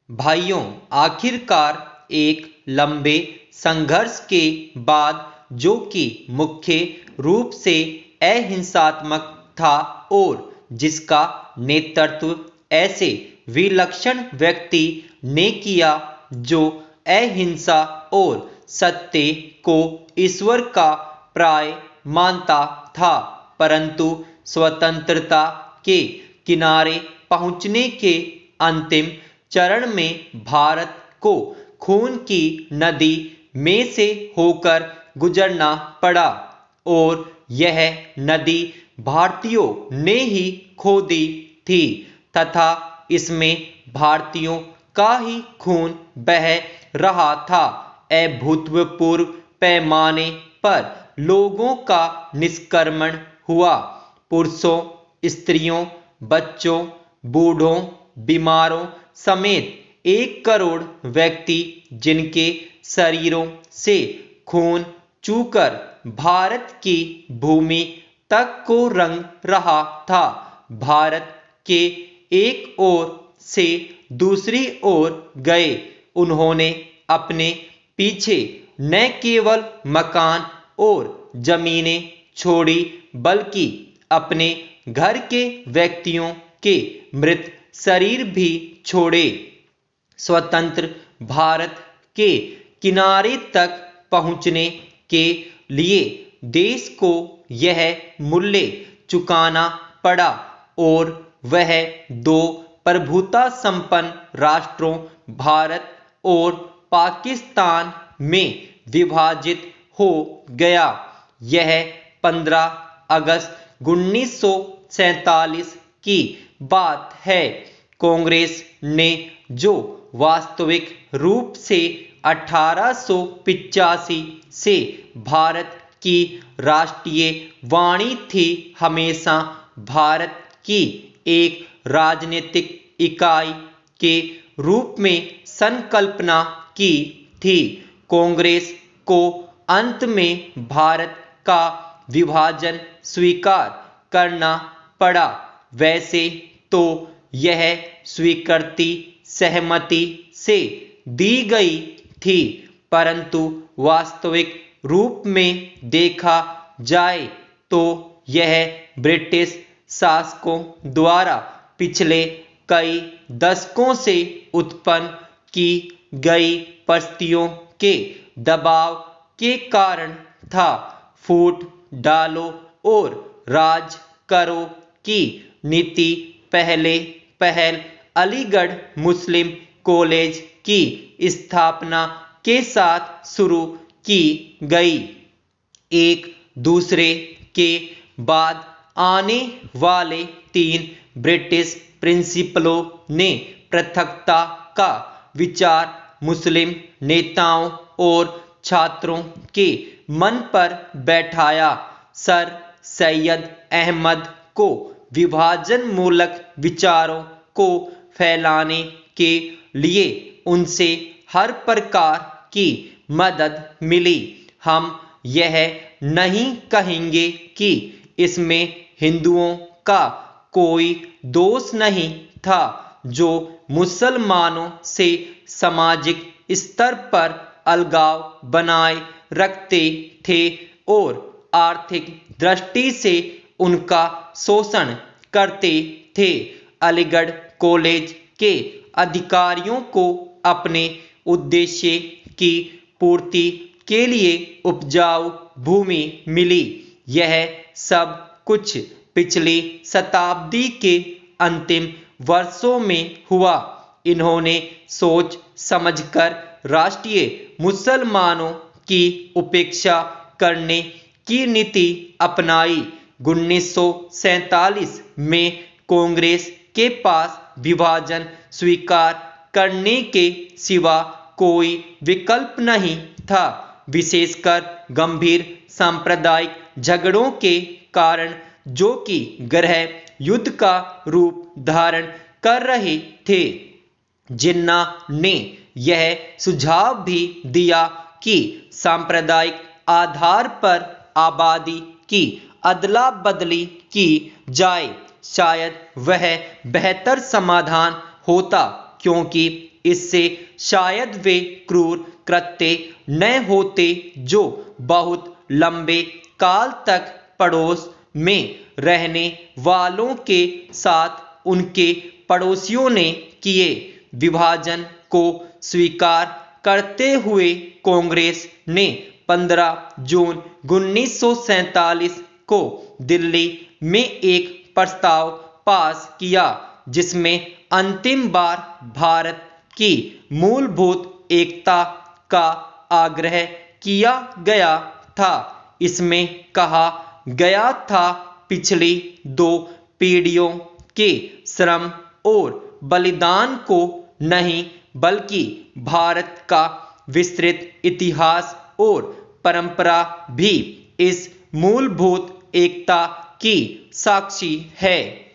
भाइयों, आखिरकार एक लंबे संघर्ष के बाद, जो कि मुख्य रूप से अहिंसात्मक था और जिसका नेतृत्व ऐसे विलक्षण व्यक्ति ने किया जो अहिंसा और सत्य को ईश्वर का पर्याय मानता था, परंतु स्वतंत्रता के किनारे पहुंचने के अंतिम चरण में भारत को खून की नदी में से होकर गुजरना पड़ा और यह नदी भारतीयों ने ही खोदी थी तथा इसमें भारतीयों का ही खून बह रहा था। अभूतपूर्व पैमाने पर लोगों का निष्क्रमण हुआ। पुरुषों, स्त्रियों, बच्चों, बूढ़ों, बीमारों समेत 1 करोड़ व्यक्ति, जिनके शरीरों से खून चूकर भारत की भूमि तक को रंग रहा था, भारत के एक ओर से दूसरी ओर गए। उन्होंने अपने पीछे न केवल मकान और जमीनें छोड़ी, बल्कि अपने घर के व्यक्तियों के मृत शरीर भी छोड़े। स्वतंत्र भारत के किनारे तक पहुंचने के लिए देश को यह मूल्य चुकाना पड़ा और वह 2 प्रभुता संपन्न राष्ट्रों भारत और पाकिस्तान में विभाजित हो गया। यह 15 अगस्त 1947 की बात है। कांग्रेस ने, जो वास्तविक रूप से 1885 से भारत की राष्ट्रीय वाणी थी, हमेशा भारत की एक राजनीतिक इकाई के रूप में संकल्पना की थी। कांग्रेस को अंत में भारत का विभाजन स्वीकार करना पड़ा। वैसे तो यह स्वीकृति सहमति से दी गई थी, परंतु वास्तविक रूप में देखा जाए तो यह ब्रिटिश शासकों द्वारा पिछले कई दशकों से उत्पन्न की गई परिस्थितियों के दबाव के कारण था। फूट डालो और राज करो की नीति पहले पहल अलीगढ़ मुस्लिम कॉलेज की स्थापना के साथ शुरू की गई। एक दूसरे के बाद आने वाले 3 ब्रिटिश प्रिंसिपलों ने पृथकता का विचार मुस्लिम नेताओं और छात्रों के मन पर बैठाया। सर सैयद अहमद को विभाजन मूलक विचारों को फैलाने के लिए उनसे हर प्रकार की मदद मिली। हम यह नहीं कहेंगे कि इसमें हिंदुओं का कोई दोष नहीं था, जो मुसलमानों से सामाजिक स्तर पर अलगाव बनाए रखते थे और आर्थिक दृष्टि से उनका शोषण करते थे। अलीगढ़ कॉलेज के अधिकारियों को अपने उद्देश्य की पूर्ति के लिए उपजाऊ भूमि मिली। यह सब कुछ पिछली शताब्दी के अंतिम वर्षों में हुआ। इन्होंने सोच समझकर राष्ट्रीय मुसलमानों की उपेक्षा करने की नीति अपनाई। 1947 में कांग्रेस के पास विभाजन स्वीकार करने के सिवा कोई विकल्प नहीं था, विशेषकर गंभीर सांप्रदायिक झगड़ों के कारण, जो कि गृह युद्ध का रूप धारण कर रहे थे। जिन्ना ने यह सुझाव भी दिया कि सांप्रदायिक आधार पर आबादी की अदला बदली की जाए। शायद वह बेहतर समाधान होता, क्योंकि इससे शायद वे क्रूर कृत्य न होते जो बहुत लंबे काल तक पड़ोस में रहने वालों के साथ उनके पड़ोसियों ने किए। विभाजन को स्वीकार करते हुए कांग्रेस ने 15 जून 1947 को दिल्ली में एक प्रस्ताव पास किया जिसमें अंतिम बार भारत की मूलभूत एकता का आग्रह किया गया था। इसमें कहा गया था पिछली 2 पीढ़ियों के श्रम और बलिदान को नहीं बल्कि भारत का विस्तृत इतिहास और परंपरा भी इस मूलभूत एकता की साक्षी है।